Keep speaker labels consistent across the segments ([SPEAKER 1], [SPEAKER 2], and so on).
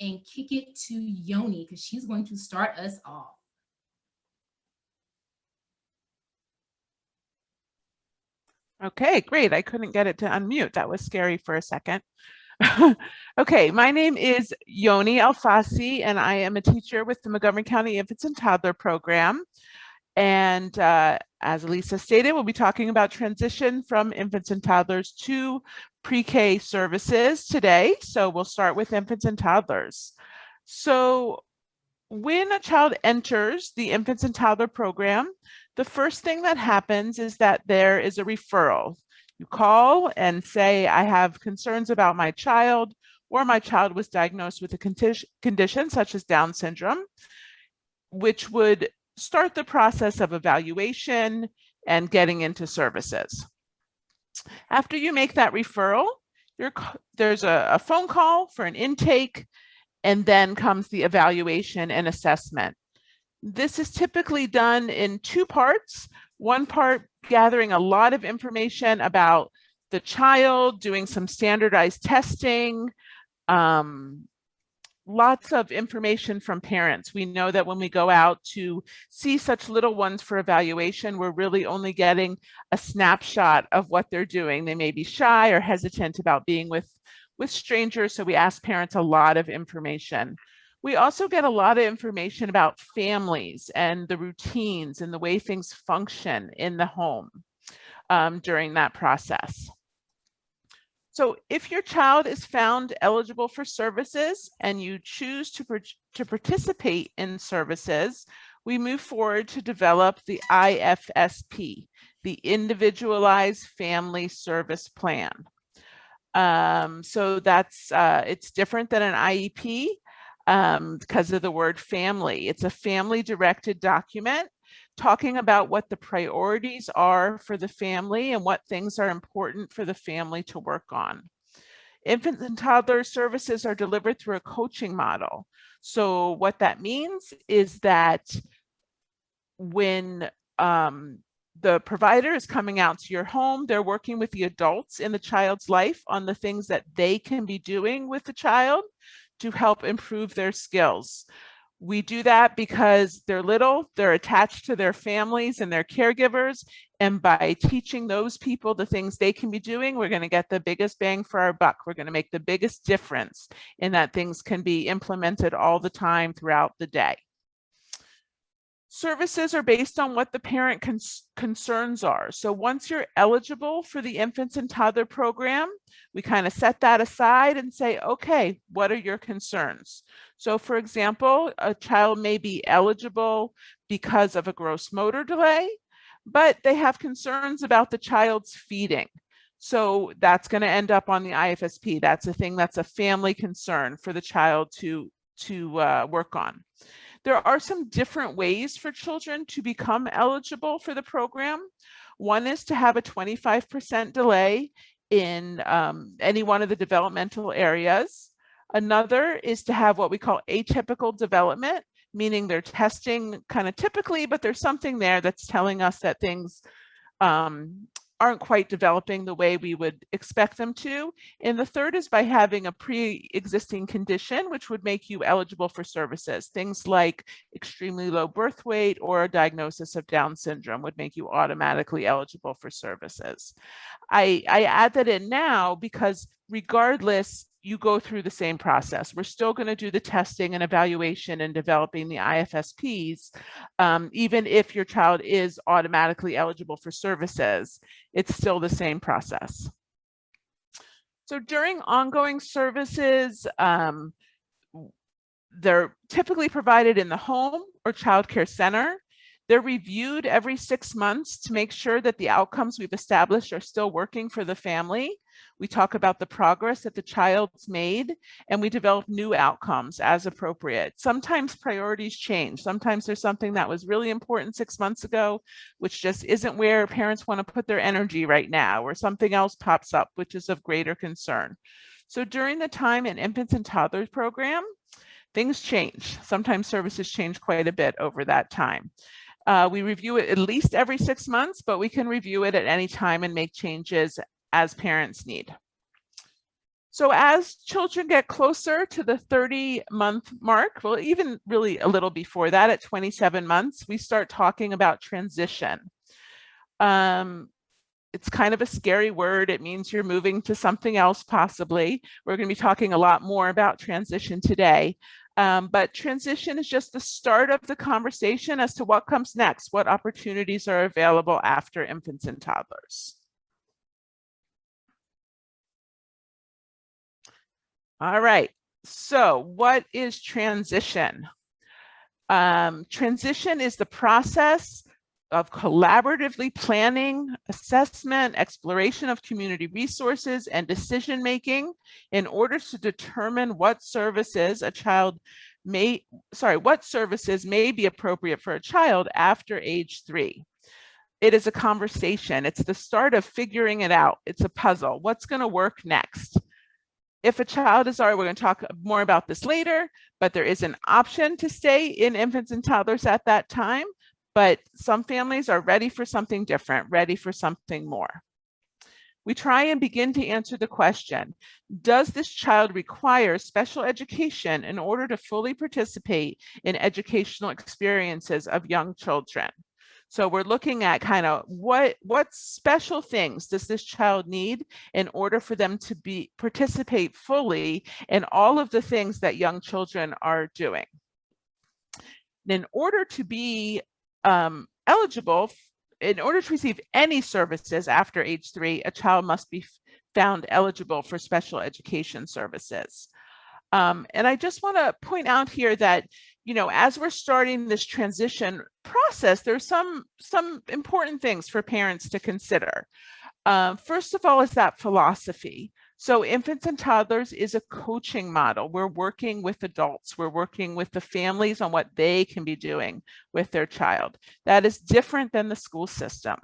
[SPEAKER 1] and kick it to Yoni because she's going to start us off.
[SPEAKER 2] Okay, great. I couldn't get it to unmute. That was scary for a second. Okay, my name is Yoni Alfasi, and I am a teacher with the Montgomery County Infants and Toddler Program. And as Lisa stated, we'll be talking about transition from infants and toddlers to pre-K services today. So we'll start with infants and toddlers. So when a child enters the infants and toddler program, the first thing that happens is that there is a referral. You call and say, I have concerns about my child, or my child was diagnosed with a condition such as Down syndrome, which would start the process of evaluation and getting into services. After you make that referral, there's a phone call for an intake, and then comes the evaluation and assessment. This is typically done in two parts. One part gathering a lot of information about the child, doing some standardized testing, lots of information from parents. We know that when we go out to see such little ones for evaluation, we're really only getting a snapshot of what they're doing. They may be shy or hesitant about being with strangers, so we ask parents a lot of information. We also get a lot of information about families and the routines and the way things function in the home during that process. So if your child is found eligible for services and you choose to participate in services, we move forward to develop the IFSP, the Individualized Family Service Plan. So that's, it's different than an IEP because of the word family. It's a family-directed document talking about what the priorities are for the family and what things are important for the family to work on. Infant and toddler services are delivered through a coaching model. So what that means is that when the provider is coming out to your home, they're working with the adults in the child's life on the things that they can be doing with the child to help improve their skills. We do that because they're little, they're attached to their families and their caregivers, and by teaching those people the things they can be doing, we're going to get the biggest bang for our buck. We're going to make the biggest difference in that things can be implemented all the time throughout the day. Services are based on what the parent concerns are. So once you're eligible for the infants and toddler program, we kind of set that aside and say, okay, what are your concerns? So for example, a child may be eligible because of a gross motor delay, but they have concerns about the child's feeding. So that's going to end up on the IFSP. That's a thing that's a family concern for the child to work on. There are some different ways for children to become eligible for the program. One is to have a 25% delay in any one of the developmental areas. Another is to have what we call atypical development, meaning they're testing kind of typically, but there's something there that's telling us that things aren't quite developing the way we would expect them to. And the third is by having a pre-existing condition, which would make you eligible for services. Things like extremely low birth weight or a diagnosis of Down syndrome would make you automatically eligible for services. I add that in now because regardless, you go through the same process. We're still going to do the testing and evaluation and developing the IFSPs, even if your child is automatically eligible for services, it's still the same process. So during ongoing services, they're typically provided in the home or child care center. They're reviewed every 6 months to make sure that the outcomes we've established are still working for the family. We talk about the progress that the child's made, and we develop new outcomes as appropriate. Sometimes priorities change. Sometimes there's something that was really important 6 months ago, which just isn't where parents want to put their energy right now, or something else pops up, which is of greater concern. So during the time in infants and toddlers program, things change. Sometimes services change quite a bit over that time. We review it at least every 6 months, but we can review it at any time and make changes as parents need. So as children get closer to the 30-month mark, well, even really a little before that at 27 months, we start talking about transition. It's kind of a scary word. It means you're moving to something else, possibly. We're going to be talking a lot more about transition today. But transition is just the start of the conversation as to what comes next, what opportunities are available after infants and toddlers. All right, so what is transition? Transition is the process of collaboratively planning, assessment, exploration of community resources, and decision-making in order to determine what services may be appropriate for a child after age 3. It is a conversation. It's the start of figuring it out. It's a puzzle. What's going to work next? If a child is already, we're going to talk more about this later, but there is an option to stay in infants and toddlers at that time. But some families are ready for something different, ready for something more. We try and begin to answer the question, does this child require special education in order to fully participate in educational experiences of young children? So we're looking at kind of what special things does this child need in order for them to participate fully in all of the things that young children are doing. In order to be eligible, in order to receive any services after age 3, a child must be found eligible for special education services. And I just want to point out here that, you know, as we're starting this transition process, there's some important things for parents to consider. First of all is that philosophy. So infants and toddlers is a coaching model. We're working with adults. We're working with the families on what they can be doing with their child. That is different than the school system.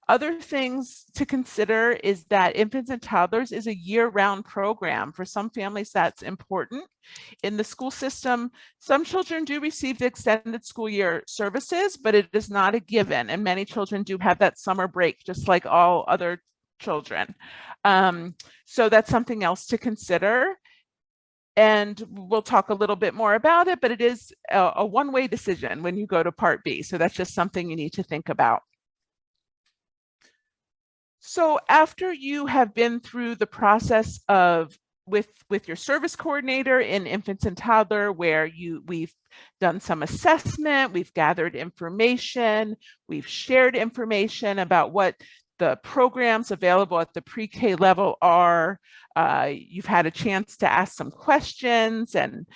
[SPEAKER 2] Other things to consider is that infants and toddlers is a year-round program. For some families, that's important. In the school system, some children do receive the extended school year services, but it is not a given. And many children do have that summer break, just like all other children. So that's something else to consider. And we'll talk a little bit more about it, but it is a one-way decision when you go to Part B. So that's just something you need to think about. So after you have been through the process of with your service coordinator in infants and toddler, where we've done some assessment, we've gathered information, we've shared information about what the programs available at the pre-K level are. You've had a chance to ask some questions and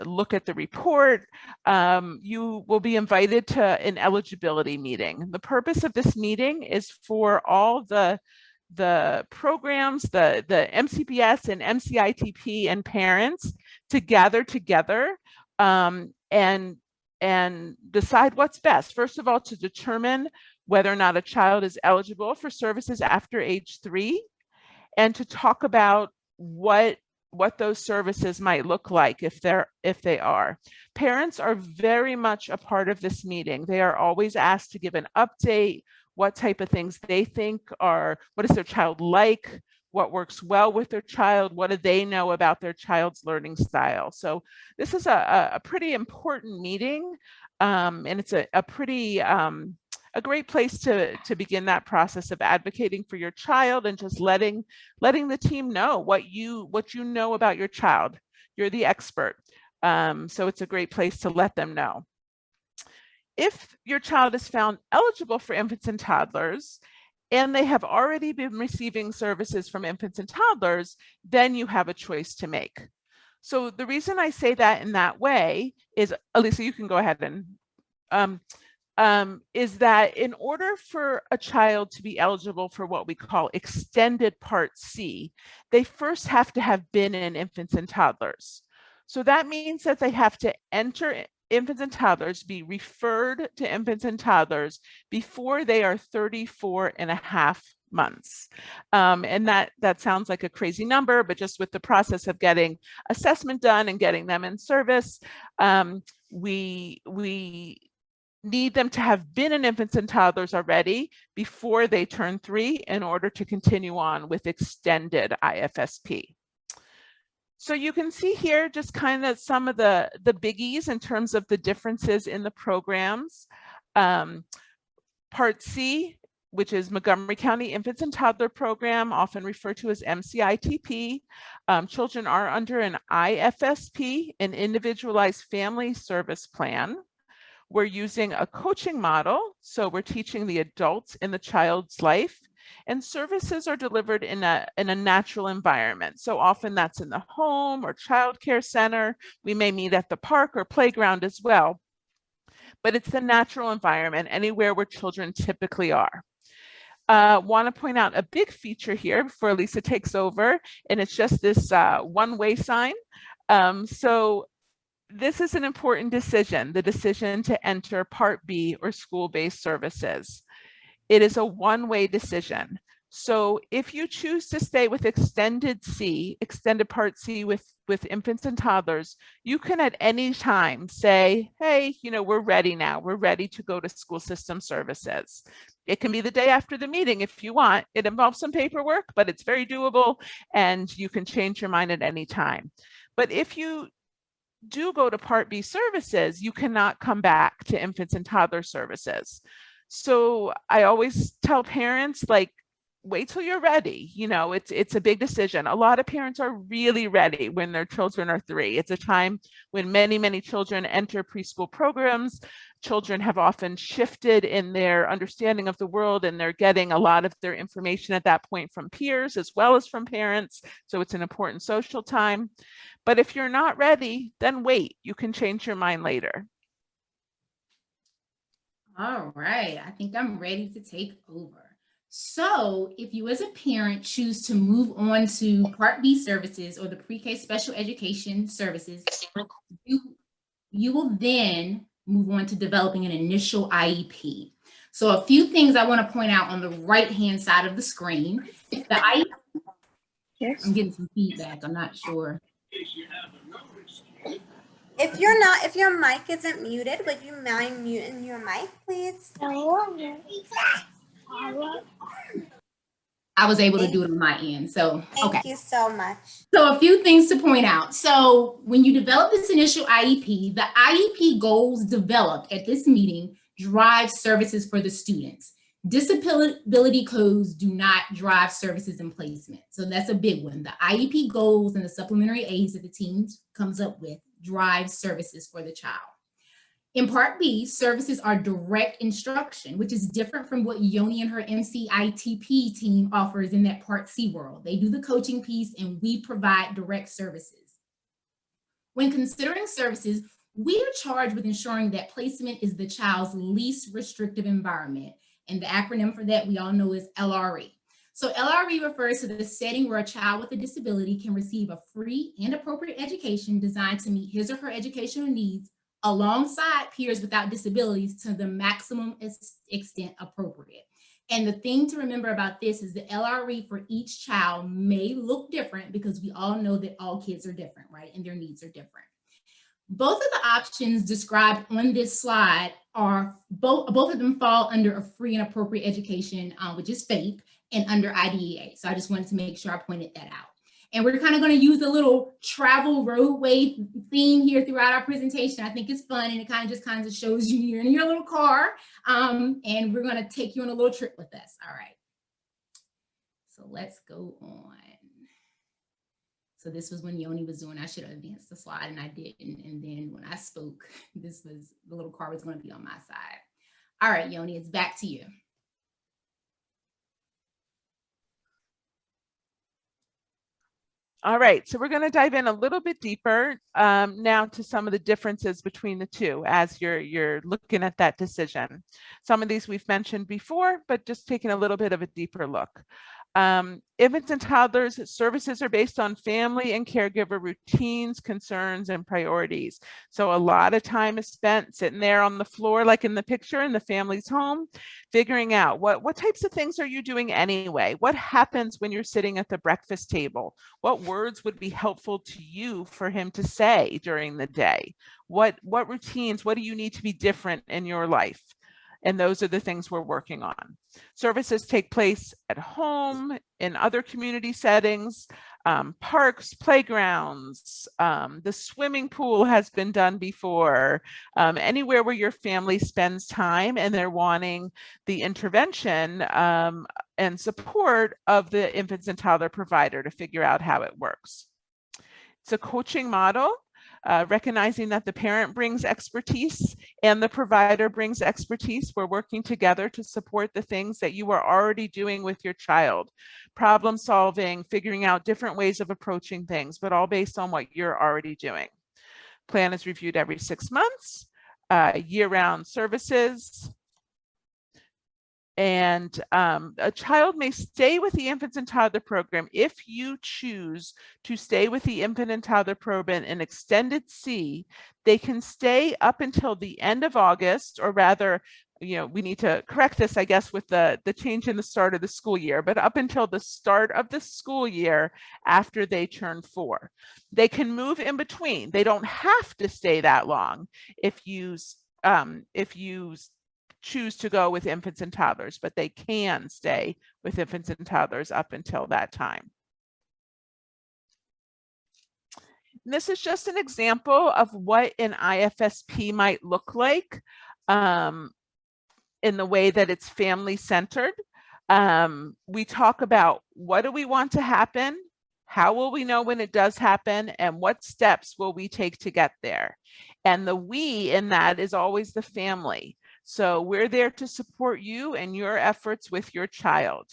[SPEAKER 2] look at the report. You will be invited to an eligibility meeting. The purpose of this meeting is for all the programs, the MCPS and MCITP and parents to gather together and decide what's best. First of all, to determine whether or not a child is eligible for services after age 3, and to talk about what those services might look like if they are. Parents are very much a part of this meeting. They are always asked to give an update, what type of things they think are, what is their child like, what works well with their child, what do they know about their child's learning style. So this is a pretty important meeting, and it's a pretty a great place to begin that process of advocating for your child and just letting the team know what you know about your child. You're the expert. So it's a great place to let them know. If your child is found eligible for infants and toddlers, and they have already been receiving services from infants and toddlers, then you have a choice to make. So the reason I say that in that way is, Elisa, you can go ahead and is that in order for a child to be eligible for what we call extended Part C, they first have to have been in infants and toddlers. So that means that they have to enter infants and toddlers, be referred to infants and toddlers before they are 34.5 months. And that sounds like a crazy number, but just with the process of getting assessment done and getting them in service, we need them to have been in infants and toddlers already before they turn 3 in order to continue on with extended IFSP. So you can see here just kind of some of the biggies in terms of the differences in the programs. Part C, which is Montgomery County Infants and Toddler Program, often referred to as MCITP. Children are under an IFSP, an Individualized Family Service Plan. We're using a coaching model, so we're teaching the adults in the child's life, and services are delivered in a natural environment. So often that's in the home or childcare center. We may meet at the park or playground as well, but it's the natural environment, anywhere where children typically are. Want to point out a big feature here before Lisa takes over, and it's just this one-way sign. So this is an important decision, the decision to enter Part B or school-based services. It is a one-way decision. So if you choose to stay with extended Part C with infants and toddlers, you can at any time say, hey, we're ready now. We're ready to go to school system services. It can be the day after the meeting if you want. It involves some paperwork, but it's very doable, and you can change your mind at any time. But if you do go to Part B services, you cannot come back to infants and toddler services. So I always tell parents, like, wait till you're ready. It's a big decision. A lot of parents are really ready when their children are 3. It's a time when many children enter preschool programs. Children have often shifted in their understanding of the world, and they're getting a lot of their information at that point from peers as well as from parents. So it's an important social time. But if you're not ready, then wait. You can change your mind later.
[SPEAKER 1] All right, I think I'm ready to take over. So if you as a parent choose to move on to Part B services or the PreK Special Education services, you will then move on to developing an initial IEP. So a few things I want to point out on the right-hand side of the screen. The IEP, yes. I'm getting some feedback, I'm not sure.
[SPEAKER 3] If your mic isn't muted, would you mind muting your mic, please?
[SPEAKER 1] I was able to do it on my end, so okay.
[SPEAKER 3] Thank you so much.
[SPEAKER 1] So a few things to point out. So when you develop this initial IEP, the IEP goals developed at this meeting drive services for the students. Disability codes do not drive services and placement. So that's a big one. The IEP goals and the supplementary aids that the team comes up with drive services for the child. In Part B, services are direct instruction, which is different from what Yoni and her MCITP team offers in that Part C world. They do the coaching piece and we provide direct services. When considering services, we are charged with ensuring that placement is the child's least restrictive environment. And the acronym for that we all know is LRE. So LRE refers to the setting where a child with a disability can receive a free and appropriate education designed to meet his or her educational needs alongside peers without disabilities to the maximum extent appropriate. And the thing to remember about this is the LRE for each child may look different because we all know that all kids are different, right? And their needs are different. Both of the options described on this slide are, both of them fall under a free and appropriate education, which is FAPE, and under IDEA. So I just wanted to make sure I pointed that out. And we're kind of going to use a little travel roadway theme here throughout our presentation. I think it's fun, and it kind of shows you you're in your little car, and we're going to take you on a little trip with us. All right. So let's go on. So this was when Yoni was doing, I should have advanced the slide and I didn't. And then when I spoke, the little car was going to be on my side. All right, Yoni, it's back to you.
[SPEAKER 2] All right, so we're going to dive in a little bit deeper now to some of the differences between the two as you're looking at that decision. Some of these we've mentioned before, but just taking a little bit of a deeper look. Infants and toddlers services are based on family and caregiver routines, concerns, and priorities. So a lot of time is spent sitting there on the floor, like in the picture in the family's home, figuring out what types of things are you doing anyway? What happens when you're sitting at the breakfast table? What words would be helpful to you for him to say during the day? What routines, what do you need to be different in your life? And those are the things we're working on. Services take place at home, in other community settings, parks, playgrounds, the swimming pool has been done before, anywhere where your family spends time and they're wanting the intervention and support of the infants and toddler provider to figure out how it works. It's a coaching model. Recognizing that the parent brings expertise and the provider brings expertise. We're working together to support the things that you are already doing with your child. Problem solving, figuring out different ways of approaching things, but all based on what you're already doing. Plan is reviewed every 6 months, year-round services. And a child may stay with the infants and toddler program if you choose to stay with the infant and toddler program in extended C. They can stay up until the end of August, or rather, you know, we need to correct this, I guess, with the change in the start of the school year, but up until the start of the school year after they turn 4. They can move in between. They don't have to stay that long if you choose to go with infants and toddlers, but they can stay with infants and toddlers up until that time. And this is just an example of what an IFSP might look like in the way that it's family-centered. We talk about what do we want to happen, how will we know when it does happen, and what steps will we take to get there. And the we in that is always the family. So we're there to support you and your efforts with your child.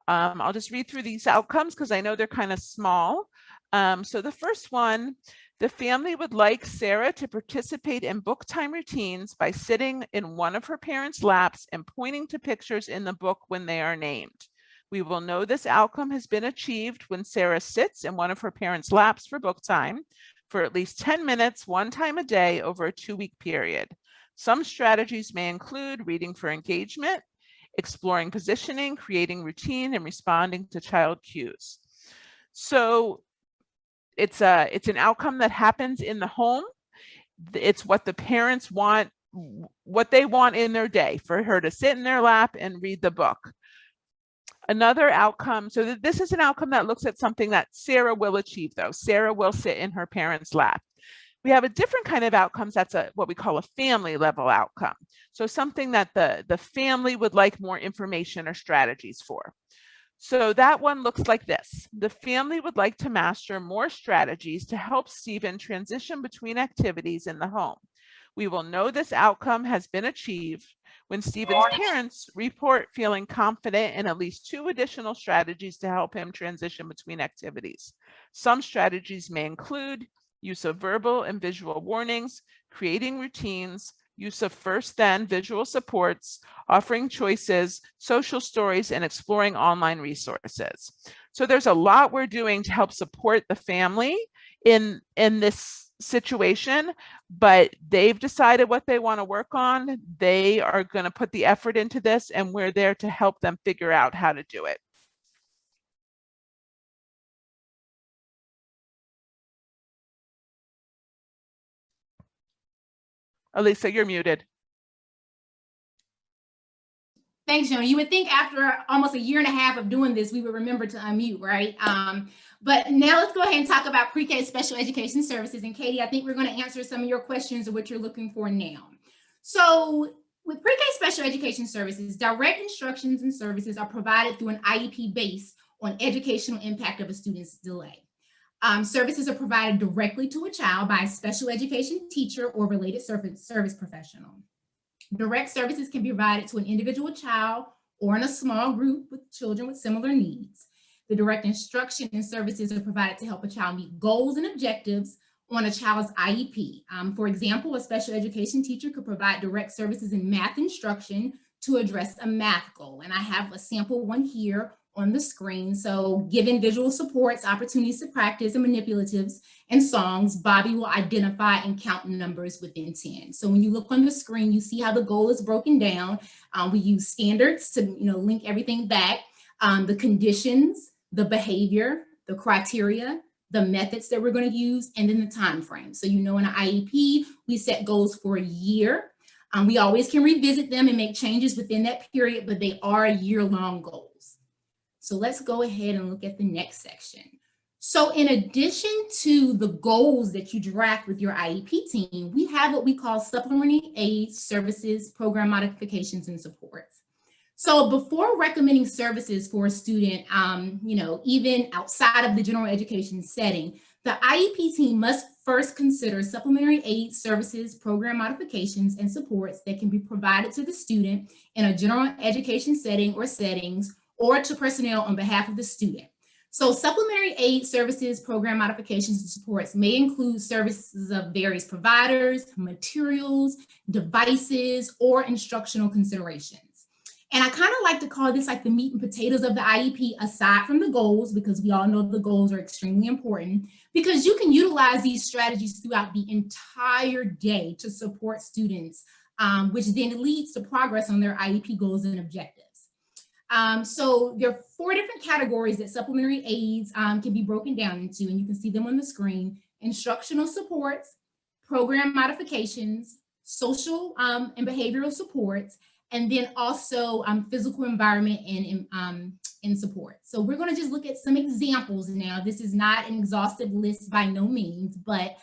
[SPEAKER 2] I'll just read through these outcomes because I know they're kind of small. So the first one, the family would like Sarah to participate in book time routines by sitting in one of her parents' laps and pointing to pictures in the book when they are named. We will know this outcome has been achieved when Sarah sits in one of her parents' laps for book time for at least 10 minutes, one time a day over a 2-week period. Some strategies may include reading for engagement, exploring positioning, creating routine, and responding to child cues. So it's an outcome that happens in the home. It's what the parents want, what they want in their day, for her to sit in their lap and read the book. Another outcome, so this is an outcome that looks at something that Sarah will achieve though. Sarah will sit in her parents' lap. We have a different kind of outcomes. That's what we call a family level outcome. So something that the family would like more information or strategies for. So that one looks like this. The family would like to master more strategies to help Stephen transition between activities in the home. We will know this outcome has been achieved when Stephen's parents report feeling confident in at least 2 additional strategies to help him transition between activities. Some strategies may include use of verbal and visual warnings, creating routines, use of first then visual supports, offering choices, social stories, and exploring online resources. So there's a lot we're doing to help support the family in this situation, but they've decided what they want to work on. They are going to put the effort into this, and we're there to help them figure out how to do it. Elisa, you're muted.
[SPEAKER 1] Thanks, Joan. You would think after almost a year and a half of doing this, we would remember to unmute, right? But now let's go ahead and talk about pre-K special education services. And Katie, I think we're going to answer some of your questions of what you're looking for now. So with pre-K special education services, direct instructions and services are provided through an IEP based on educational impact of a student's delay. Services are provided directly to a child by a special education teacher or related service professional. Direct services can be provided to an individual child or in a small group with children with similar needs. The direct instruction and services are provided to help a child meet goals and objectives on a child's IEP. For example, a special education teacher could provide direct services in math instruction to address a math goal. And I have a sample one here on the screen. So given visual supports, opportunities to practice and manipulatives and songs, Bobby will identify and count numbers within 10. So when you look on the screen, you see how the goal is broken down. We use standards to link everything back, the conditions, the behavior, the criteria, the methods that we're going to use, and then the time frame. So in an IEP, we set goals for a year. We always can revisit them and make changes within that period, but they are year-long goals. So let's go ahead and look at the next section. So in addition to the goals that you draft with your IEP team, we have what we call supplementary aid services, program modifications, and supports. So before recommending services for a student, even outside of the general education setting, the IEP team must first consider supplementary aid services, program modifications, and supports that can be provided to the student in a general education setting or settings, or to personnel on behalf of the student. So supplementary aid services, program modifications, and supports may include services of various providers, materials, devices, or instructional considerations. And I kind of like to call this like the meat and potatoes of the IEP, aside from the goals, because we all know the goals are extremely important, because you can utilize these strategies throughout the entire day to support students, which then leads to progress on their IEP goals and objectives. So there are 4 different categories that supplementary aids can be broken down into, and you can see them on the screen: instructional supports, program modifications, social and behavioral supports, and then also physical environment and support. So we're going to just look at some examples now. This is not an exhaustive list by no means, but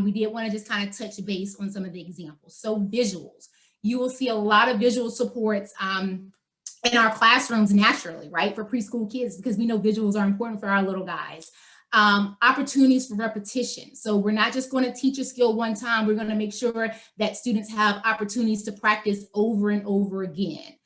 [SPEAKER 1] we did want to just kind of touch base on some of the examples. So visuals, you will see a lot of visual supports in our classrooms naturally, right, for preschool kids, because we know visuals are important for our little guys. Opportunities for repetition. So we're not just going to teach a skill one time, we're going to make sure that students have opportunities to practice over and over again.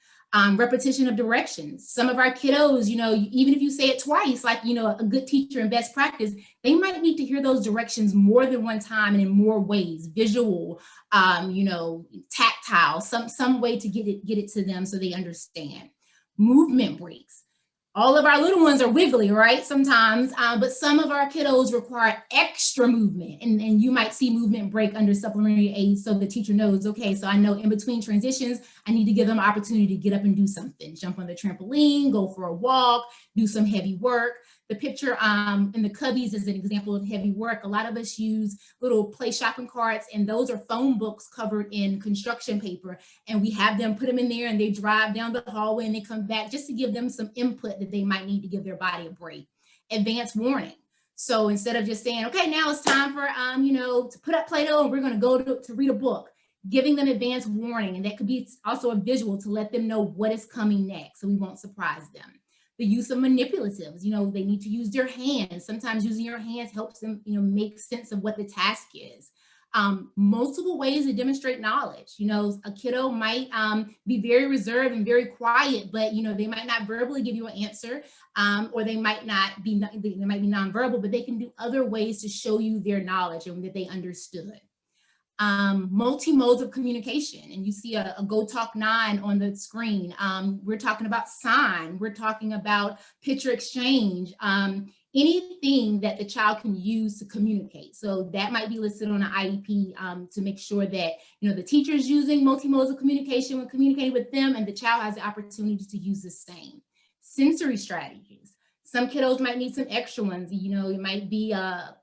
[SPEAKER 1] Repetition of directions. Some of our kiddos, even if you say it twice, like, a good teacher and best practice, they might need to hear those directions more than one time and in more ways: visual, tactile, some way to get it to them so they understand. Movement breaks. All of our little ones are wiggly, right? Sometimes, but some of our kiddos require extra movement, and you might see movement break under supplementary aids, so the teacher knows, okay, so I know in between transitions, I need to give them an opportunity to get up and do something, jump on the trampoline, go for a walk, do some heavy work. The picture in the cubbies is an example of heavy work. A lot of us use little play shopping carts, and those are phone books covered in construction paper. And we have them put them in there, and they drive down the hallway and they come back just to give them some input that they might need to give their body a break. Advanced warning. So instead of just saying, okay, now it's time for, to put up Play-Doh and we're going to go to read a book, giving them advanced warning. And that could be also a visual to let them know what is coming next, so we won't surprise them. The use of manipulatives, they need to use their hands. Sometimes using your hands helps them, make sense of what the task is. Multiple ways to demonstrate knowledge. A kiddo might be very reserved and very quiet, but they might not verbally give you an answer, or they might be nonverbal, but they can do other ways to show you their knowledge and that they understood. Multi-modes of communication, and you see a Go Talk 9 on the screen. We're talking about sign, we're talking about picture exchange, anything that the child can use to communicate. So that might be listed on an IEP to make sure that the teacher is using multi-modes of communication when communicating with them, and the child has the opportunity to use the same. Sensory strategies. Some kiddos might need some extra ones. It might be a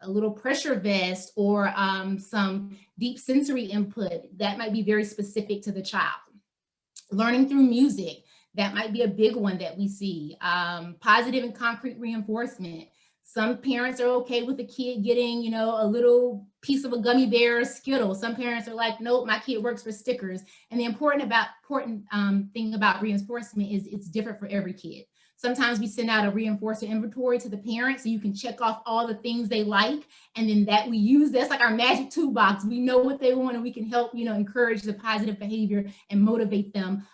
[SPEAKER 1] little pressure vest or some deep sensory input that might be very specific to the child. Learning through music, that might be a big one that we see. Positive and concrete reinforcement. Some parents are okay with the kid getting, a little piece of a gummy bear or Skittle. Some parents are like, nope, my kid works for stickers. And the important thing about reinforcement is it's different for every kid. Sometimes we send out a reinforcer inventory to the parents so you can check off all the things they like, and then that we use, that's like our magic toolbox. We know what they want and we can help, encourage the positive behavior and motivate them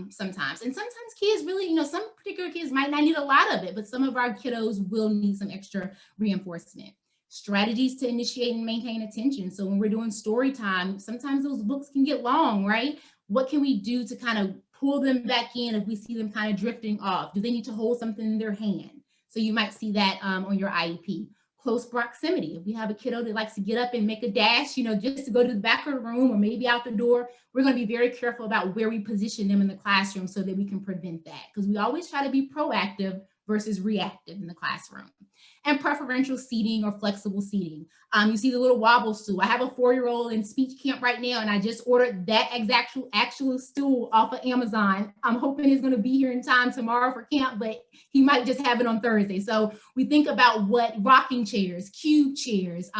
[SPEAKER 1] sometimes. And sometimes kids really, some particular kids might not need a lot of it, but some of our kiddos will need some extra reinforcement. Strategies to initiate and maintain attention. So when we're doing story time, sometimes those books can get long, right? What can we do to kind of pull them back in if we see them kind of drifting off? Do they need to hold something in their hand? So you might see that on your IEP. Close proximity. If we have a kiddo that likes to get up and make a dash, just to go to the back of the room or maybe out the door, we're going to be very careful about where we position them in the classroom so that we can prevent that, because we always try to be proactive versus reactive in the classroom. And preferential seating or flexible seating. You see the little wobble stool. I have a 4-year-old in speech camp right now, and I just ordered that actual stool off of Amazon. I'm hoping it's going to be here in time tomorrow for camp, but he might just have it on Thursday. So we think about what rocking chairs, cube chairs,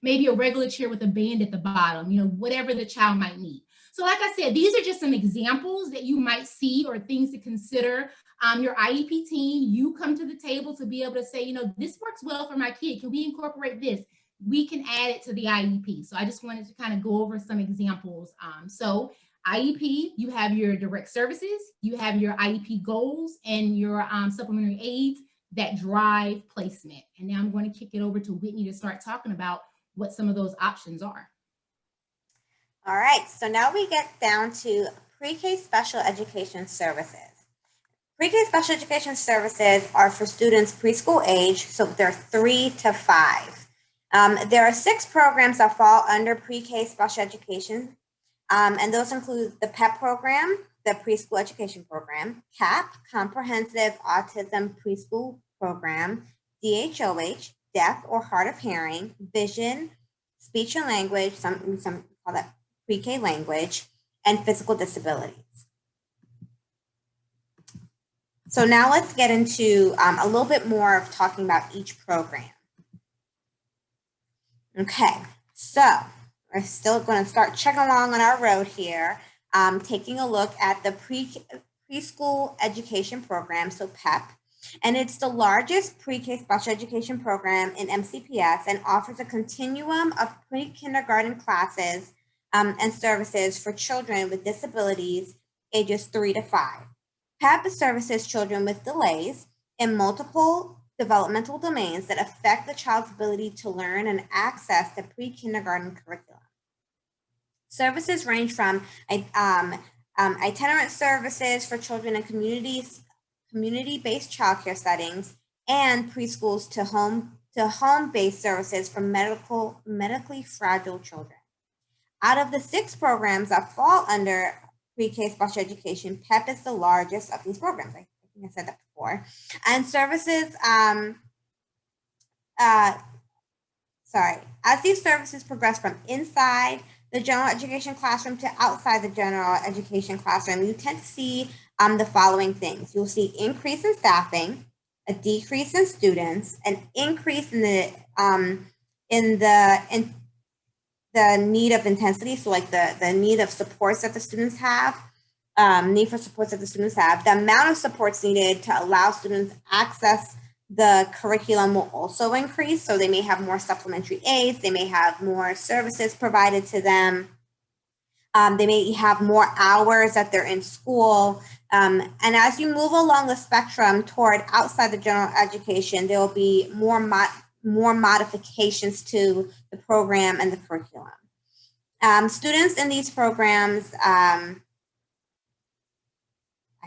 [SPEAKER 1] maybe a regular chair with a band at the bottom, whatever the child might need. So like I said, these are just some examples that you might see or things to consider. Your IEP team, you come to the table to be able to say, this works well for my kid. Can we incorporate this? We can add it to the IEP. So I just wanted to kind of go over some examples. So IEP, you have your direct services, you have your IEP goals and your supplementary aids that drive placement. And now I'm going to kick it over to Whitney to start talking about what some of those options are.
[SPEAKER 3] All right, so now we get down to pre-K special education services. Pre-K special education services are for students preschool age, so they're 3 to 5. There are 6 programs that fall under pre-K special education, and those include the PEP program, the preschool education program, CAP, Comprehensive Autism Preschool Program, DHOH, Deaf or Hard of Hearing, Vision, Speech and Language, some call that pre-K language, and physical disabilities. So now let's get into a little bit more of talking about each program. Okay, so we're still going to start checking along on our road here, taking a look at the preschool education program, so PEP, and it's the largest pre-K special education program in MCPS and offers a continuum of pre-kindergarten classes and services for children with disabilities ages 3 to 5. PEP services children with delays in multiple developmental domains that affect the child's ability to learn and access the pre-kindergarten curriculum. Services range from itinerant services for children in community-based childcare settings and preschools to home-based services for medically fragile children. Out of the 6 programs that fall under pre-K special education, PEP is the largest of these programs. I think I said that before. And services, as these services progress from inside the general education classroom to outside the general education classroom, you tend to see the following things. You'll see increase in staffing, a decrease in students, an increase in the need of intensity, so like the need of supports that the students have, the amount of supports needed to allow students access the curriculum will also increase. So they may have more supplementary aids, they may have more services provided to them, they may have more hours that they're in school. And as you move along the spectrum toward outside the general education, there will be more modifications to the program and the curriculum. Students in these programs, I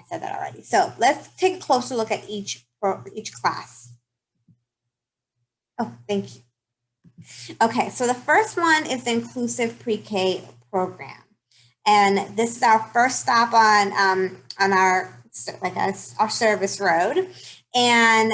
[SPEAKER 3] said that already. So let's take a closer look at each class. Oh, thank you. Okay, so the first one is the inclusive pre-K program. And this is our first stop on our service road. And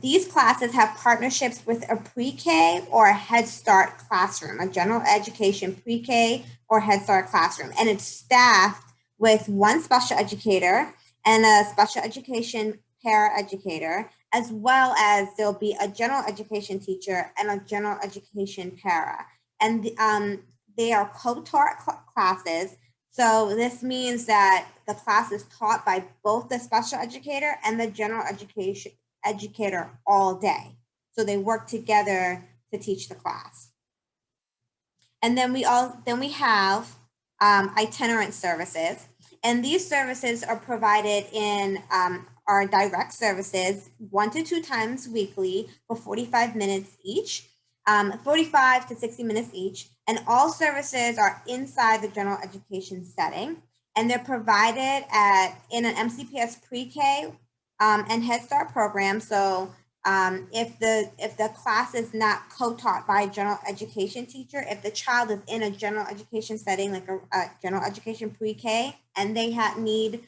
[SPEAKER 3] these classes have partnerships with a pre-K or a Head Start classroom, a general education pre-K or Head Start classroom. And it's staffed with one special educator and a special education paraeducator, as well as there'll be a general education teacher and a general education para. And they are co-taught classes. So this means that the class is taught by both the special educator and the general education educator all day. So they work together to teach the class. And then we have itinerant services. And these services are provided in our direct services 1 to 2 times weekly for 45 minutes each, 45 to 60 minutes each. And all services are inside the general education setting. and they're provided in an MCPS PreK and Head Start program. So if the class is not co-taught by a general education teacher, if the child is in a general education setting, like a general education pre-K, and they need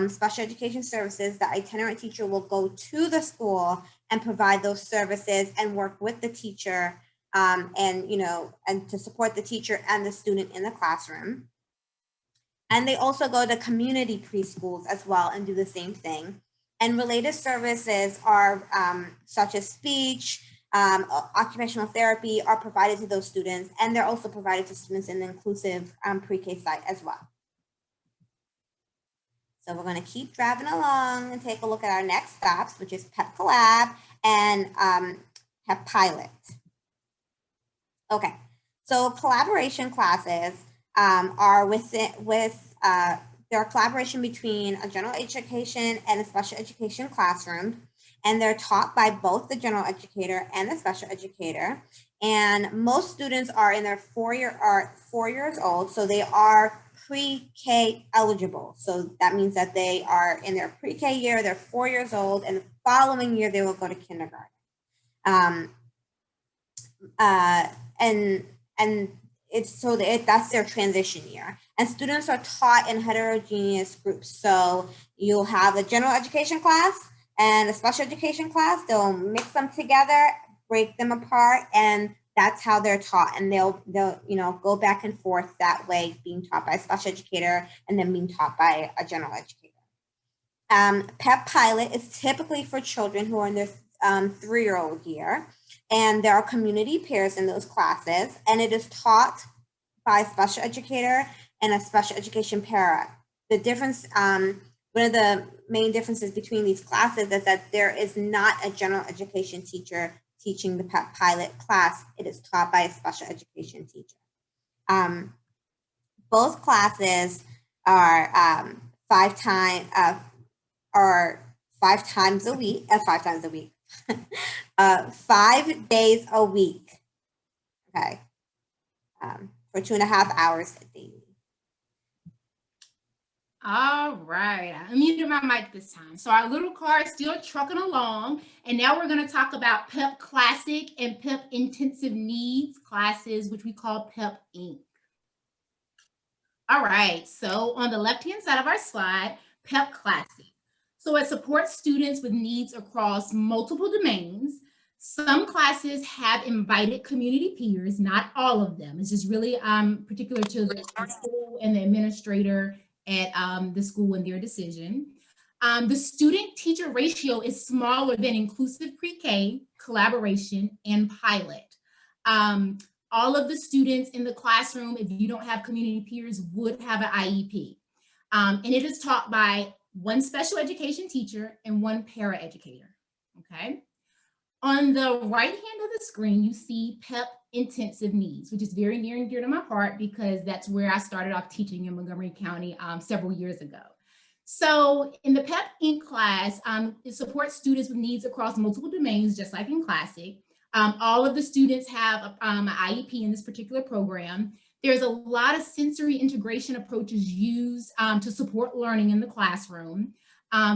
[SPEAKER 3] special education services, the itinerant teacher will go to the school and provide those services and work with the teacher and to support the teacher and the student in the classroom. And they also go to community preschools as well and do the same thing. And related services are such as speech, occupational therapy are provided to those students, and they're also provided to students in the inclusive pre-K site as well. So we're going to keep driving along and take a look at our next stops, which is PEP Collab and PEP Pilot. Okay, so collaboration classes are there are collaboration between a general education and a special education classroom, and they're taught by both the general educator and the special educator. And most students are in their 4 years old, so they are pre-K eligible. So that means that they are in their pre-K year, they're 4 years old, and the following year they will go to kindergarten. That's their transition year. And students are taught in heterogeneous groups. So you'll have a general education class and a special education class. They'll mix them together, break them apart, and that's how they're taught. And they'll go back and forth that way, being taught by a special educator and then being taught by a general educator. PEP Pilot is typically for children who are in their 3-year-old year. And there are community peers in those classes, and it is taught by a special educator and a special education para. The difference, one of the main differences between these classes is that there is not a general education teacher teaching the PEP Pilot class. It is taught by a special education teacher. Both classes are 5 times a week, 5 days a week, okay, for 2.5 hours daily.
[SPEAKER 1] All right, I unmuted my mic this time. So our little car is still trucking along, and now we're going to talk about PEP Classic and PEP Intensive Needs classes, which we call PEP Inc. All right, so on the left-hand side of our slide, PEP Classic. So it supports students with needs across multiple domains. Some classes have invited community peers, not all of them. It's just really particular to the school and the administrator at the school and their decision. The student-teacher ratio is smaller than inclusive pre-K, collaboration, and pilot. All of the students in the classroom, if you don't have community peers, would have an IEP. And it is taught by one special education teacher and one para-educator, okay? On the right hand of the screen, you see PEP Intensive Needs, which is very near and dear to my heart because that's where I started off teaching in Montgomery County several years ago. So in the PEP Inc. class, it supports students with needs across multiple domains, just like in Classic. All of the students have an IEP in this particular program. There's a lot of sensory integration approaches used to support learning in the classroom.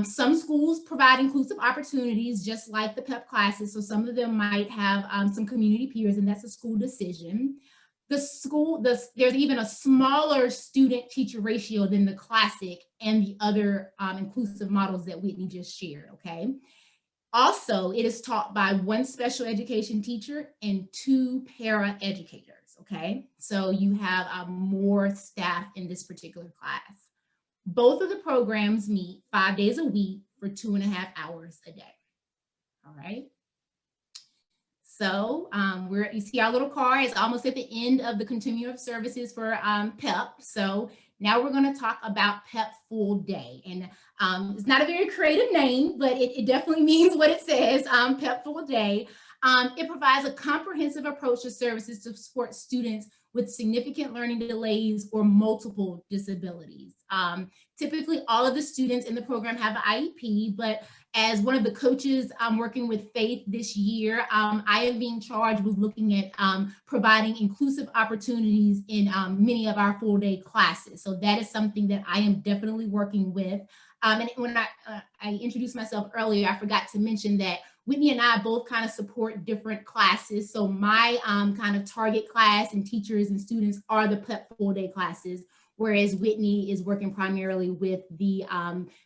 [SPEAKER 1] Some schools provide inclusive opportunities, just like the PEP classes. So some of them might have some community peers, and that's a school decision. There's even a smaller student-teacher ratio than the Classic and the other inclusive models that Whitney just shared, okay? Also, it is taught by one special education teacher and 2 para-educators, okay? So you have more staff in this particular class. Both of the programs meet 5 days a week for 2.5 hours a day, all right? So you see our little car is almost at the end of the continuum of services for PEP. So now we're going to talk about PEP Full Day. And it's not a very creative name, but it definitely means what it says, PEP Full Day. It provides a comprehensive approach to services to support students with significant learning delays or multiple disabilities. Typically, all of the students in the program have an IEP, but as one of the coaches working with Faith this year, I am being charged with looking at providing inclusive opportunities in many of our full day classes. So that is something that I am definitely working with. And when I introduced myself earlier, I forgot to mention that Whitney and I both kind of support different classes. So my kind of target class and teachers and students are the PreK full day classes, whereas Whitney is working primarily with the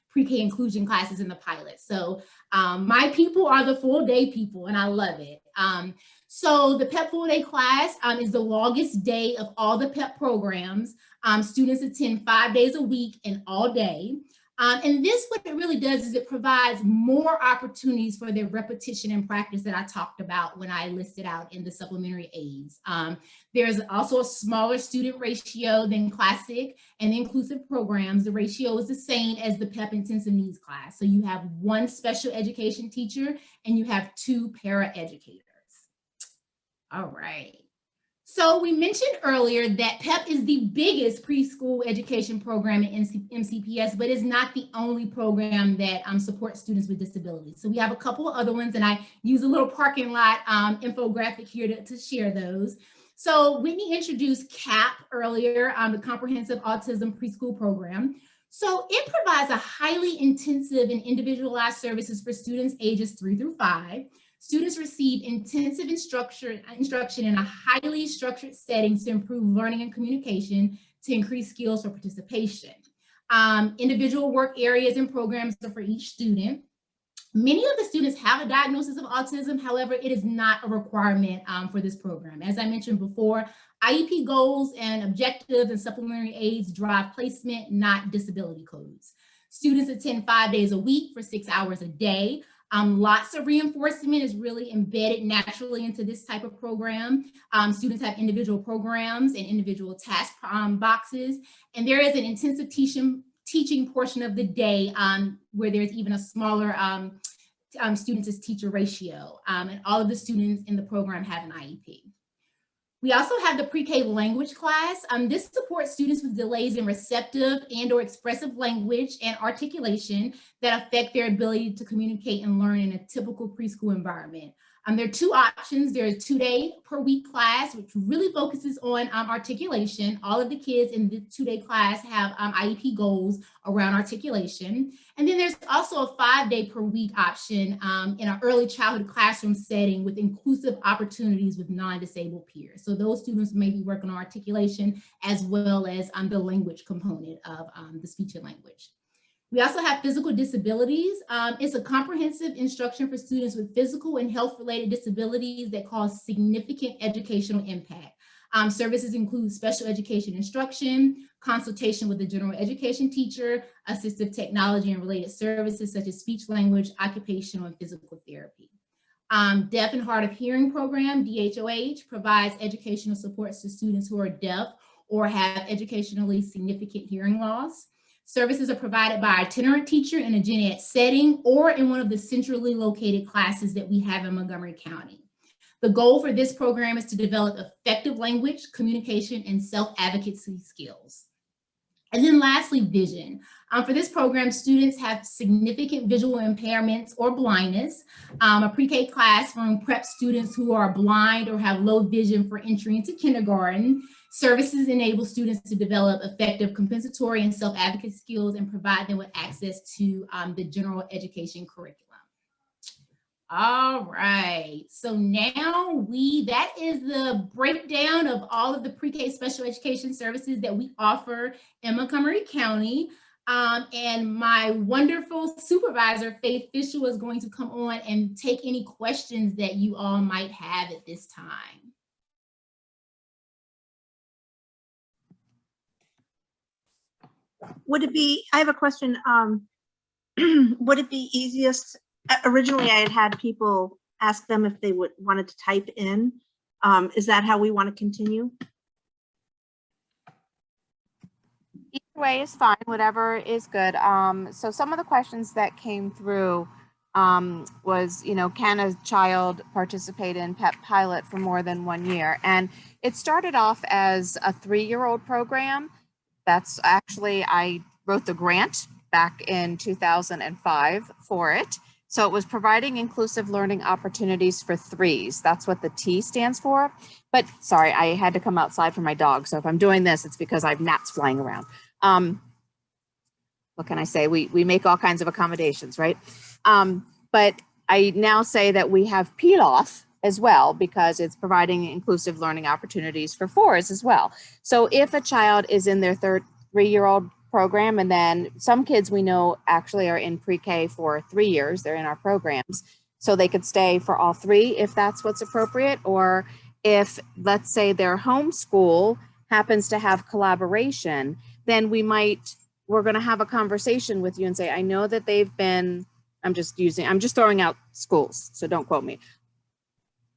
[SPEAKER 1] pre-K inclusion classes in the pilot. So my people are the full day people, and I love it. So the PreK full day class is the longest day of all the PreK programs. Students attend 5 days a week and all day. And this, what it really does is it provides more opportunities for the repetition and practice that I talked about when I listed out in the supplementary aids. There's also a smaller student ratio than classic and inclusive programs. The ratio is the same as the PEP intensive needs class. So you have one special education teacher and you have 2 para-educators. All right. So we mentioned earlier that PEP is the biggest preschool education program in MCPS, but is not the only program that supports students with disabilities. So we have a couple of other ones, and I use a little parking lot infographic here to share those. So Whitney introduced CAP earlier, the Comprehensive Autism Preschool Program. So it provides a highly intensive and individualized services for students ages 3 through 5. Students receive intensive instruction in a highly structured setting to improve learning and communication, to increase skills for participation. Individual work areas and programs are for each student. Many of the students have a diagnosis of autism. However, it is not a requirement for this program. As I mentioned before, IEP goals and objectives and supplementary aids drive placement, not disability codes. Students attend 5 days a week for 6 hours a day. Lots of reinforcement is really embedded naturally into this type of program. Students have individual programs and individual task boxes, and there is an intensive teaching portion of the day where there's even a smaller student to teacher ratio, and all of the students in the program have an IEP. We also have the pre-K language class. This supports students with delays in receptive and/or expressive language and articulation that affect their ability to communicate and learn in a typical preschool environment. There are 2 options. There's a 2-day per week class, which really focuses on articulation. All of the kids in the 2-day class have IEP goals around articulation. And then there's also a 5-day per week option in an early childhood classroom setting with inclusive opportunities with non-disabled peers. So those students may be working on articulation as well as the language component of the speech and language. We also have physical disabilities. It's a comprehensive instruction for students with physical and health-related disabilities that cause significant educational impact. Services include special education instruction, consultation with the general education teacher, assistive technology and related services such as speech language, occupational and physical therapy. Deaf and hard of hearing program, DHOH, provides educational supports to students who are deaf or have educationally significant hearing loss. Services are provided by an itinerant teacher in a gen ed setting or in one of the centrally located classes that we have in Montgomery County. The goal for this program is to develop effective language, communication, and self-advocacy skills. And then lastly, vision. For this program, students have significant visual impairments or blindness. A pre-K classroom preps students who are blind or have low vision for entry into kindergarten. Services enable students to develop effective compensatory and self-advocacy skills and provide them with access to the general education curriculum. All right, so now that is the breakdown of all of the pre-K special education services that we offer in Montgomery County. And my wonderful supervisor, Faith Fisher, is going to come on and take any questions that you all might have at this time.
[SPEAKER 4] Would it be, I have a question. Would it be easiest, originally I had people ask them if they wanted to type in. Is that how we want to continue?
[SPEAKER 5] Either way is fine, whatever is good. So some of the questions that came through was, can a child participate in PEP pilot for more than 1 year? And it started off as a 3-year-old program. That's actually, I wrote the grant back in 2005 for it. So it was providing inclusive learning opportunities for 3s. That's what the T stands for. But sorry, I had to come outside for my dog. So if I'm doing this, it's because I have gnats flying around. What can I say? We make all kinds of accommodations, right? But I now say that we have PLOF as well, because it's providing inclusive learning opportunities for 4s as well. So if a child is in their 3-year-old program, and then some kids we know actually are in pre-K for 3 years, they're in our programs, so they could stay for all 3 if that's what's appropriate. Or if, let's say, their homeschool happens to have collaboration, then we're going to have a conversation with you and say, I know that they've been, I'm just throwing out schools, so don't quote me.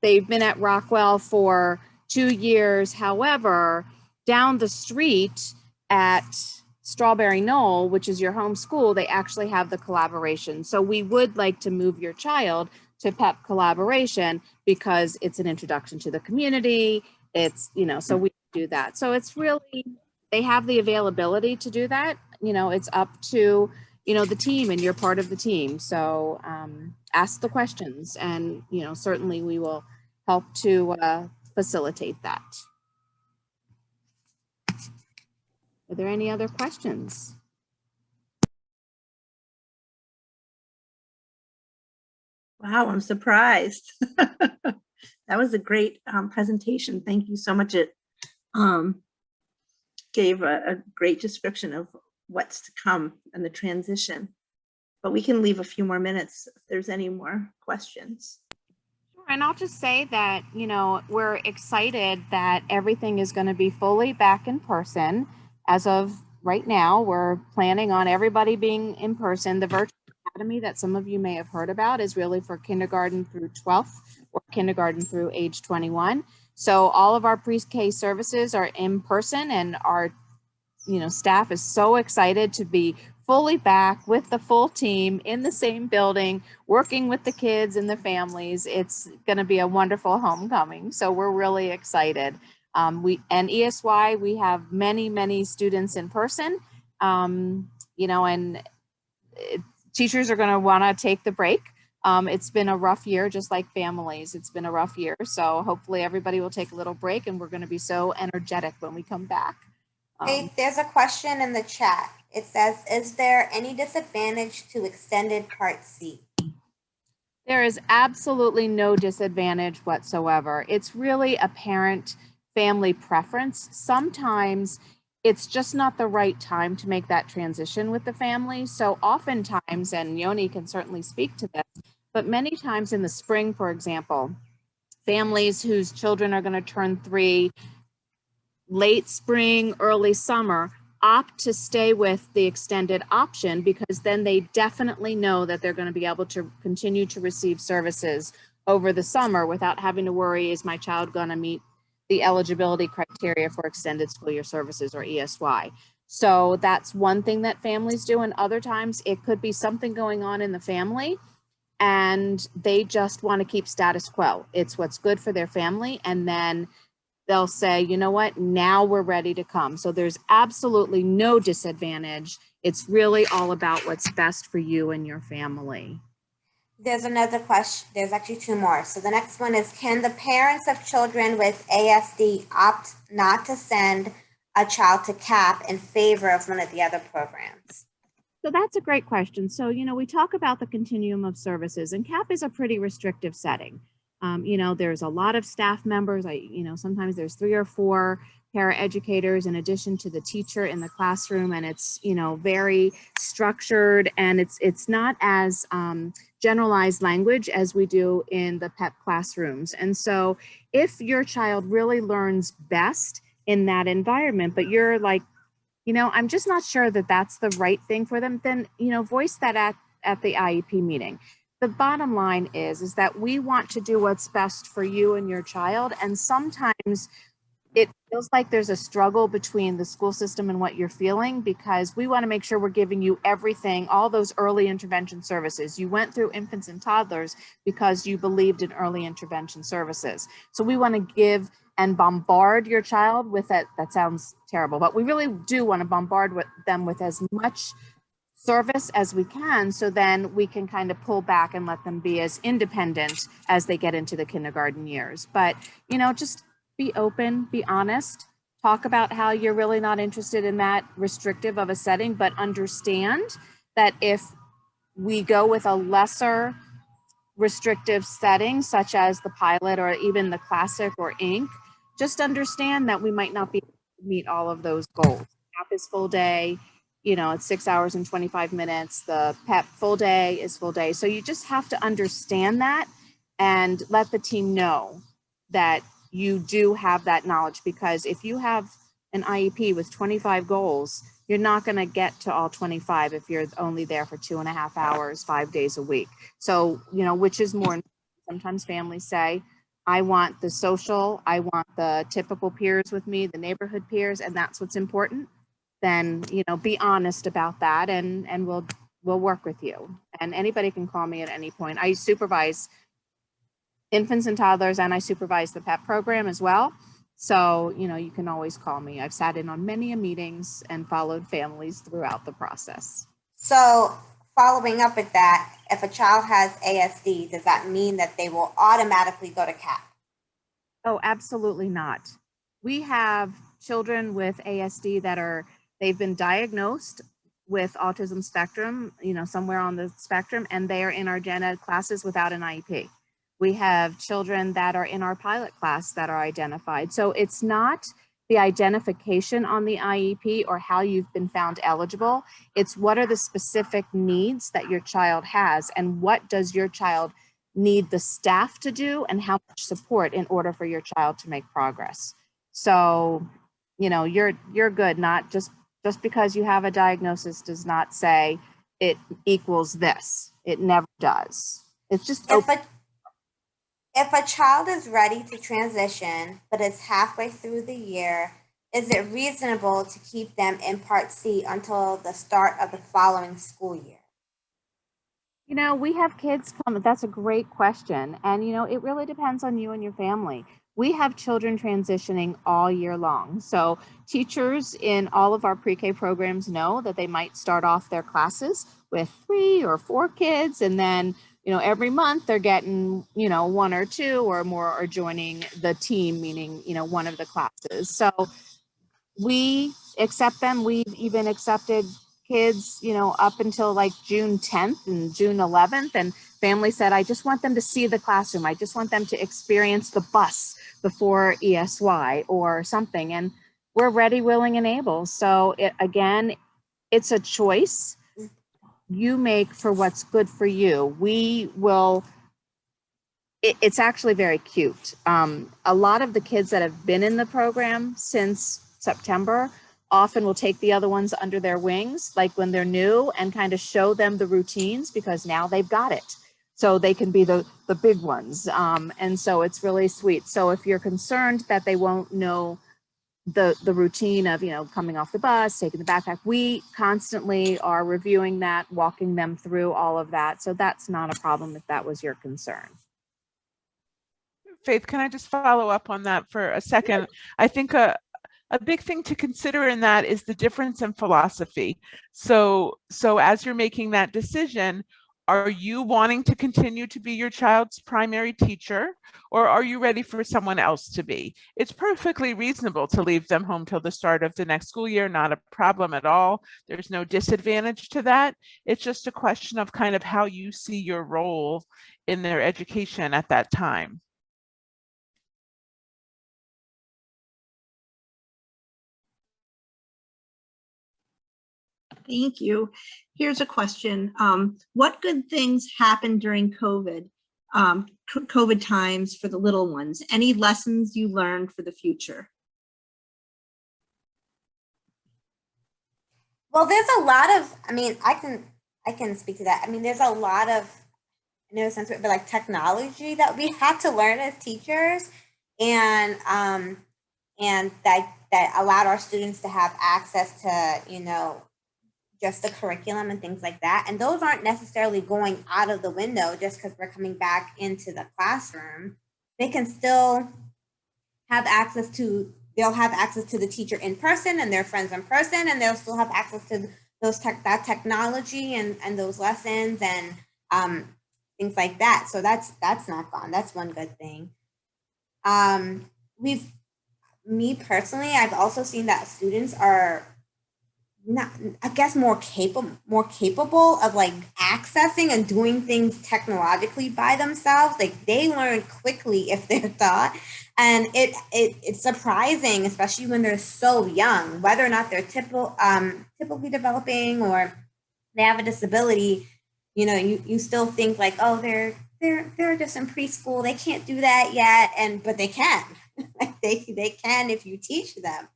[SPEAKER 5] They've been at Rockwell for 2 years. However, down the street at Strawberry Knoll, which is your home school, they actually have the collaboration. So we would like to move your child to PEP collaboration because it's an introduction to the community. It's, so we do that. So it's really, they have the availability to do that. It's up to, the team, and you're part of the team. So ask the questions, and, certainly we will help to facilitate that. Are there any other questions?
[SPEAKER 4] Wow, I'm surprised. That was a great presentation. Thank you so much. It gave a great description of what's to come and the transition. But we can leave a few more minutes if there's any more questions.
[SPEAKER 5] And I'll just say that, we're excited that everything is going to be fully back in person. As of right now, we're planning on everybody being in person. The virtual academy that some of you may have heard about is really for kindergarten through 12th or kindergarten through age 21. So all of our pre-K services are in person, and our staff is so excited to be fully back with the full team in the same building, working with the kids and the families. It's going to be a wonderful homecoming. So we're really excited. And ESY, we have many students in person, and teachers are going to want to take the break. It's been a rough year, just like families. It's been a rough year. So hopefully everybody will take a little break, and we're going to be so energetic when we come back.
[SPEAKER 3] Hey, there's a question in the chat. It says, is there any disadvantage to extended Part C?
[SPEAKER 5] There is absolutely no disadvantage whatsoever. It's really a parent-family preference. Sometimes it's just not the right time to make that transition with the family. So oftentimes, and Yoni can certainly speak to this, but many times in the spring, for example, families whose children are going to turn 3 late spring, early summer, opt to stay with the extended option, because then they definitely know that they're going to be able to continue to receive services over the summer without having to worry, is my child going to meet the eligibility criteria for extended school year services, or ESY. So that's one thing that families do. And other times it could be something going on in the family and they just want to keep status quo. It's what's good for their family. And then they'll say, you know what, now we're ready to come. So there's absolutely no disadvantage. It's really all about what's best for you and your family.
[SPEAKER 3] There's another question. There's actually 2 more. So the next one is, can the parents of children with ASD opt not to send a child to CAP in favor of one of the other programs?
[SPEAKER 5] So that's a great question. So, we talk about the continuum of services, and CAP is a pretty restrictive setting. There's a lot of staff members. Sometimes there's 3 or 4 paraeducators in addition to the teacher in the classroom, and it's, very structured, and it's not as generalized language as we do in the PEP classrooms. And so if your child really learns best in that environment, but you're like, I'm just not sure that that's the right thing for them, then, voice that at the IEP meeting. The bottom line is that we want to do what's best for you and your child. And sometimes it feels like there's a struggle between the school system and what you're feeling, because we want to make sure we're giving you everything, all those early intervention services. You went through infants and toddlers because you believed in early intervention services. So we want to give and bombard your child with that. That sounds terrible, but we really do want to bombard them with as much service as we can, so then we can kind of pull back and let them be as independent as they get into the kindergarten years. But, you know, just be open, be honest, talk about how you're really not interested in that restrictive of a setting, but understand that if we go with a lesser restrictive setting, such as the pilot or even the classic or Inc., just understand that we might not be able to meet all of those goals. CAP is full day, you know, it's 6 hours and 25 minutes. The PEP full day is full day. So you just have to understand that and let the team know that you do have that knowledge, because if you have an IEP with 25 goals, you're not going to get to all 25 if you're only there for 2.5 hours, 5 days a week. So, you know, which is more, sometimes families say, I want the social, I want the typical peers with me, the neighborhood peers, and that's what's important. Then, you know, be honest about that, and we'll work with you. And anybody can call me at any point. I supervise infants and toddlers, and I supervise the PEP program as well. So, you know, you can always call me. I've sat in on many meetings and followed families throughout the process.
[SPEAKER 3] So following up with that, if a child has ASD, does that mean that they will automatically go to CAP?
[SPEAKER 5] Oh, absolutely not. We have children with ASD that they've been diagnosed with autism spectrum, you know, somewhere on the spectrum, and they are in our gen ed classes without an IEP. We have children that are in our pilot class that are identified. So it's not the identification on the IEP or how you've been found eligible. It's what are the specific needs that your child has, and what does your child need the staff to do, and how much support in order for your child to make progress. So, you know, you're good. Not just because you have a diagnosis does not say it equals this. It never does. It's just
[SPEAKER 3] If a child is ready to transition, but is halfway through the year, is it reasonable to keep them in Part C until the start of the following school year?
[SPEAKER 5] You know, we have kids come, that's a great question. And, you know, it really depends on you and your family. We have children transitioning all year long. So teachers in all of our pre-K programs know that they might start off their classes with 3 or 4 kids, and then, you know, every month they're getting, you know, 1 or 2 or more are joining the team, meaning, you know, one of the classes. So we accept them. We've even accepted kids, you know, up until like June 10th and June 11th. And family said, I just want them to see the classroom. I just want them to experience the bus before ESY or something. And we're ready, willing, and able. So again, it's a choice you make for what's good for you. We will, it's actually very cute. A lot of the kids that have been in the program since September often will take the other ones under their wings, like when they're new, and kind of show them the routines, because now they've got it. So they can be the big ones. And so it's really sweet. So if you're concerned that they won't know the routine of, you know, coming off the bus, taking the backpack, we constantly are reviewing that, walking them through all of that. So that's not a problem if that was your concern.
[SPEAKER 2] Faith, can I just follow up on that for a second? I think a big thing to consider in that is the difference in philosophy. So as you're making that decision, are you wanting to continue to be your child's primary teacher, or are you ready for someone else to be? It's perfectly reasonable to leave them home till the start of the next school year, not a problem at all. There's no disadvantage to that. It's just a question of kind of how you see your role in their education at that time.
[SPEAKER 4] Thank you. Here's a question. What good things happened during COVID times for the little ones? Any lessons you learned for the future?
[SPEAKER 3] Well, there's a lot of, I mean, I can speak to that. I mean, there's a lot of, no sense of it, but like technology that we had to learn as teachers. And and that allowed our students to have access to, you know, just the curriculum and things like that. And those aren't necessarily going out of the window just because we're coming back into the classroom. They can still have access to, they'll have access to the teacher in person and their friends in person, and they'll still have access to those that technology and those lessons and things like that. So that's not gone. That's one good thing. Me personally, I've also seen that students are not, I guess, more capable of like accessing and doing things technologically by themselves. Like they learn quickly if they're taught, and it's surprising, especially when they're so young, whether or not they're typically developing or they have a disability. You know, you still think like, oh, they're just in preschool, they can't do that yet, but they can. Like they can if you teach them.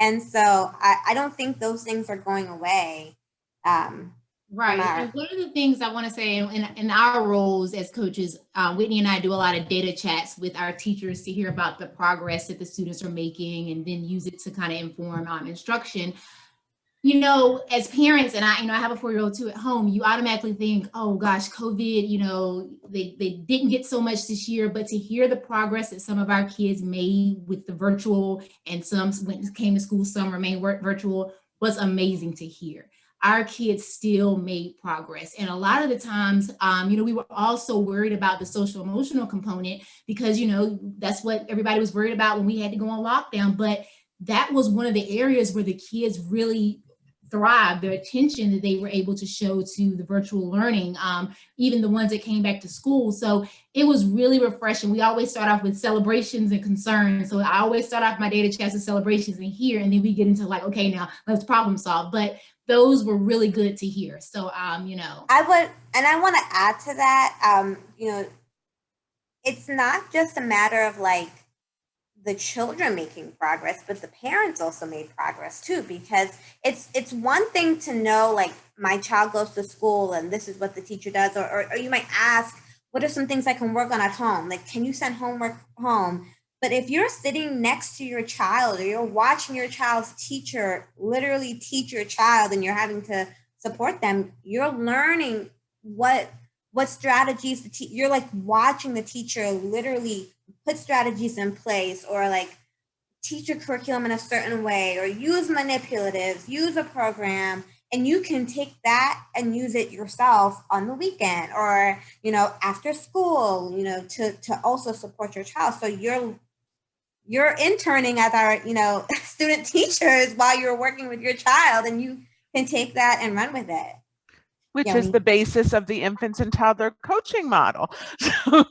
[SPEAKER 3] And so I don't think those things are going away.
[SPEAKER 1] Right. And one of the things I want to say in our roles as coaches, Whitney and I do a lot of data chats with our teachers to hear about the progress that the students are making and then use it to kind of inform instruction. You know, as parents, and I have a 4-year-old too at home, you automatically think, oh gosh, COVID, you know, they didn't get so much this year, but to hear the progress that some of our kids made with the virtual and some came to school, some remained virtual, was amazing to hear. Our kids still made progress. And a lot of the times, you know, we were also worried about the social emotional component because, you know, that's what everybody was worried about when we had to go on lockdown. But that was one of the areas where the kids really thrived, their attention that they were able to show to the virtual learning, even the ones that came back to school. So it was really refreshing. We always start off with celebrations and concerns. So I always start off my data chats with celebrations and here, and then we get into like, okay, now let's problem solve. But those were really good to hear. So, you know.
[SPEAKER 3] I want to add to that, you know, it's not just a matter of like the children making progress, but the parents also made progress too, because it's one thing to know like my child goes to school and this is what the teacher does, or you might ask, what are some things I can work on at home? Like, can you send homework home? But if you're sitting next to your child or you're watching your child's teacher literally teach your child and you're having to support them, you're learning what strategies you're like watching the teacher literally put strategies in place, or like teach your curriculum in a certain way, or use manipulatives, use a program, and you can take that and use it yourself on the weekend or, you know, after school, you know, to also support your child. So you're interning as our, you know, student teachers while you're working with your child, and you can take that and run with it.
[SPEAKER 2] Which is the basis of the infants and toddler coaching model. So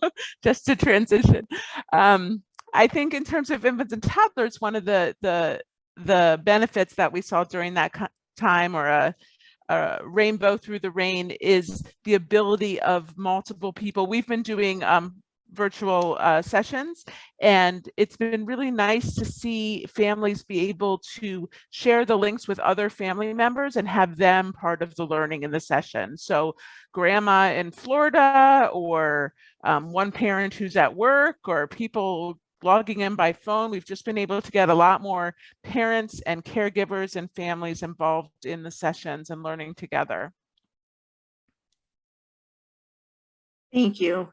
[SPEAKER 2] just to transition. I think in terms of infants and toddlers, one of the benefits that we saw during that time, or a rainbow through the rain, is the ability of multiple people. We've been doing virtual sessions, and it's been really nice to see families be able to share the links with other family members and have them part of the learning in the session. So grandma in Florida, or one parent who's at work, or people logging in by phone. We've just been able to get a lot more parents and caregivers and families involved in the sessions and learning together.
[SPEAKER 4] Thank you.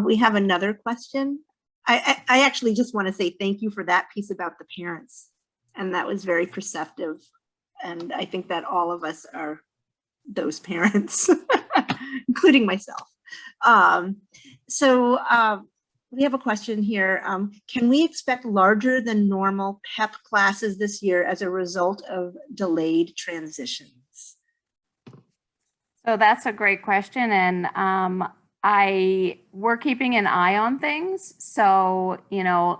[SPEAKER 4] We have another question. I actually just want to say thank you for that piece about the parents. And that was very perceptive. And I think that all of us are those parents, including myself. So we have a question here. Can we expect larger than normal PEP classes this year as a result of delayed transitions?
[SPEAKER 5] So that's a great question. And we're keeping an eye on things. So, you know,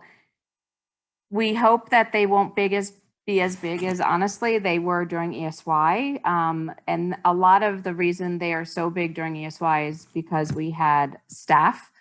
[SPEAKER 5] we hope that they won't be as big as honestly they were during ESY. And a lot of the reason they are so big during ESY is because we had staff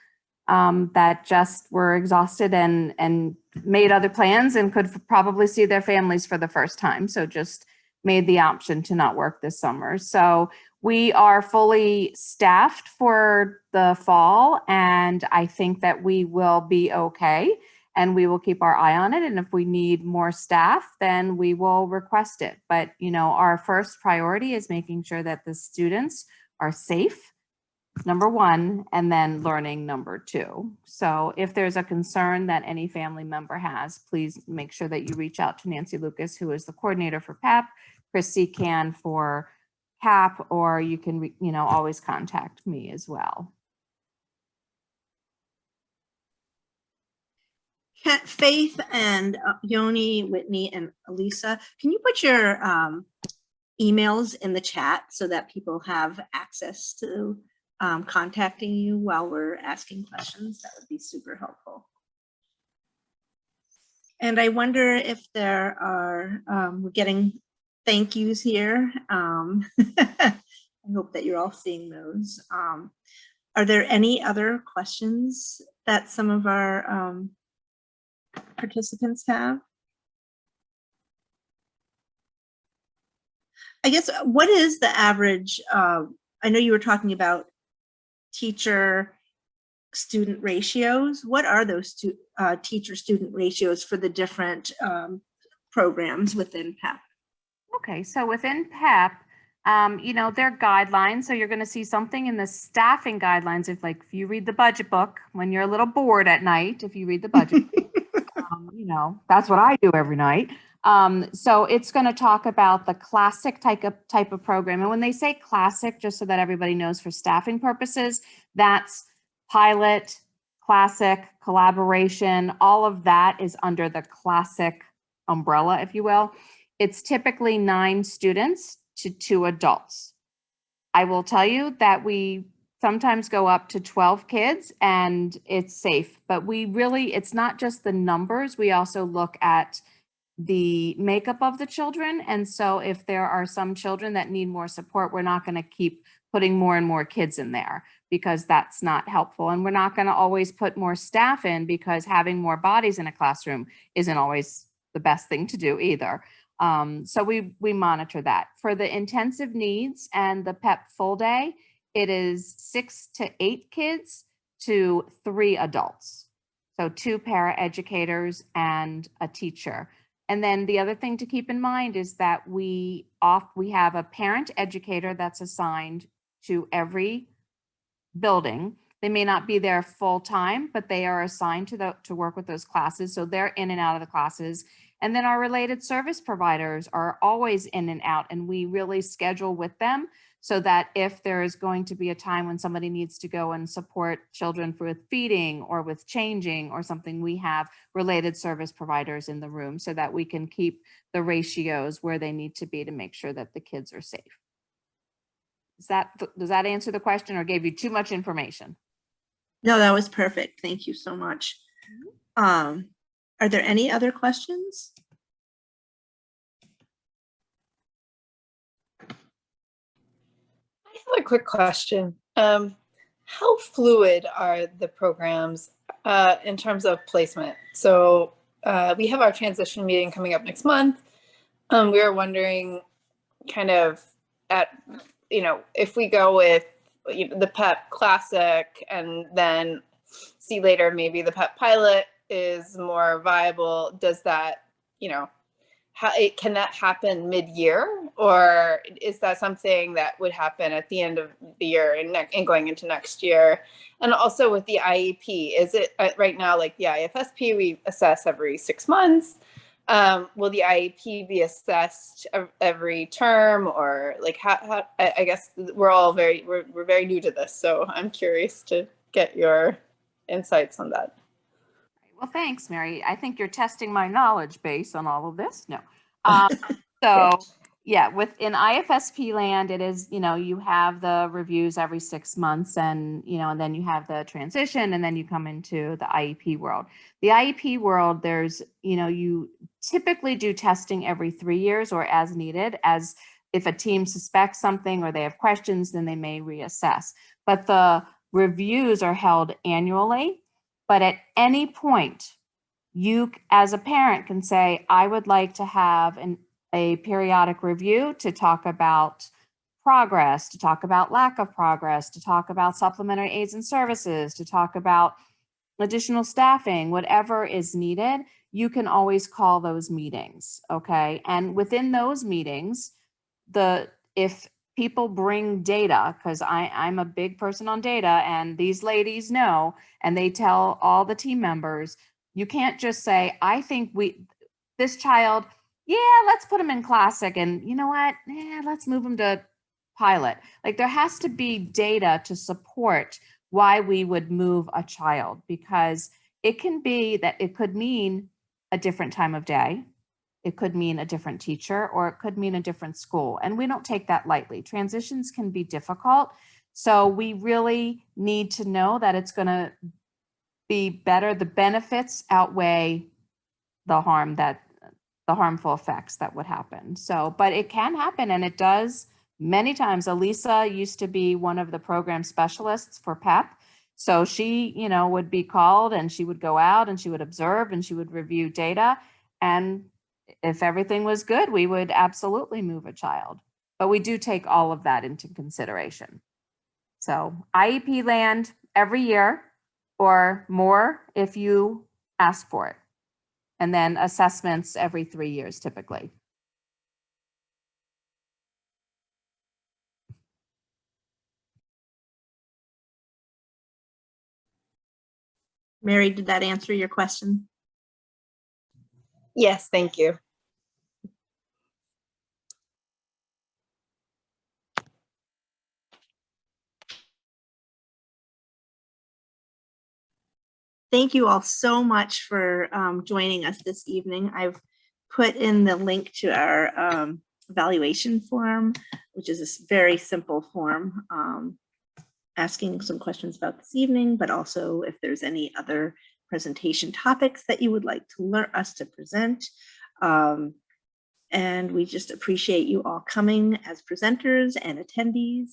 [SPEAKER 5] that just were exhausted and made other plans and could probably see their families for the first time. So just made the option to not work this summer. So we are fully staffed for the fall, and I think that we will be okay. and we will keep our eye on it. And if we need more staff, then we will request it. But, you know, our first priority is making sure that the students are safe, number one, and then learning, number two. So if there's a concern that any family member has, please make sure that you reach out to Nancy Lucas, who is the coordinator for PEP, Christy Can for CAP, or you can, you know, always contact me as well.
[SPEAKER 4] Faith and Yoni, Whitney, and Elisa, can you put your emails in the chat so that people have access to contacting you while we're asking questions? That would be super helpful. And I wonder if there are, we're getting thank yous here. I hope that you're all seeing those. Are there any other questions that some of our participants have? I guess, what is the average? I know you were talking about teacher student ratios. What are those two teacher student ratios for the different programs within PEP?
[SPEAKER 5] Okay, so within PEP, you know, there are guidelines. So you're going to see something in the staffing guidelines. If you read the budget book when you're a little bored at night, if you read the budget, you know, that's what I do every night. So it's going to talk about the classic type of program. And when they say classic, just so that everybody knows for staffing purposes, that's pilot, classic, collaboration, all of that is under the classic umbrella, if you will. It's typically 9 students to 2 adults. I will tell you that we sometimes go up to 12 kids and it's safe, but we really, it's not just the numbers. We also look at the makeup of the children. And so if there are some children that need more support, we're not going to keep putting more and more kids in there because that's not helpful. And we're not going to always put more staff in because having more bodies in a classroom isn't always the best thing to do either. So we monitor that. For the intensive needs and the PEP full day, it is 6 to 8 kids to 3 adults. So 2 paraeducators and a teacher. And then the other thing to keep in mind is that we have a parent educator that's assigned to every building. They may not be there full time, but they are assigned to work with those classes. So they're in and out of the classes. And then our related service providers are always in and out, and we really schedule with them so that if there is going to be a time when somebody needs to go and support children with feeding or with changing or something, we have related service providers in the room so that we can keep the ratios where they need to be to make sure that the kids are safe. Does that answer the question or gave you too much information?
[SPEAKER 4] No, that was perfect. Thank you so much. Are there any other questions?
[SPEAKER 6] I have a quick question. How fluid are the programs in terms of placement? So we have our transition meeting coming up next month. We were wondering kind of if we go with the PEP Classic and then see later maybe the PEP Pilot is more viable, does that, can that happen mid-year, or is that something that would happen at the end of the year and going into next year? And also with the IEP, is it right now, like the IFSP, we assess every 6 months? Will the IEP be assessed every term, or like how I guess we're very new to this, so I'm curious to get your insights on that.
[SPEAKER 5] Well, thanks, Mary. I think you're testing my knowledge base on all of this. No. So yeah, within IFSP land, it is, you have the reviews every 6 months and, and then you have the transition and then you come into the IEP world. The IEP world, there's, you typically do testing every 3 years or as needed, as if a team suspects something or they have questions, then they may reassess. But the reviews are held annually. But at any point, you as a parent can say, I would like to have a periodic review to talk about progress, to talk about lack of progress, to talk about supplementary aids and services, to talk about additional staffing, whatever is needed, you can always call those meetings, okay? And within those meetings, if people bring data, because I'm a big person on data, and these ladies know, and they tell all the team members, you can't just say, I think this child, yeah, let's put them in classic, and you know what, yeah, let's move them to pilot. Like, there has to be data to support why we would move a child, because it can be that it could mean a different time of day. It could mean a different teacher, or it could mean a different school. And we don't take that lightly. Transitions can be difficult. So we really need to know that it's going to be better. The benefits outweigh the harmful effects that would happen. So, but it can happen, and it does many times. Elisa used to be one of the program specialists for PEP. So she, would be called, and she would go out and she would observe and she would review data. And if everything was good, we would absolutely move a child. But we do take all of that into consideration. So IEP land every year, or more if you ask for it. And then assessments every 3 years typically.
[SPEAKER 4] Mary, did that answer your question?
[SPEAKER 6] Yes, thank you.
[SPEAKER 4] Thank you all so much for joining us this evening. I've put in the link to our evaluation form, which is a very simple form, asking some questions about this evening, but also if there's any other presentation topics that you would like to learn us to present. And we just appreciate you all coming as presenters and attendees.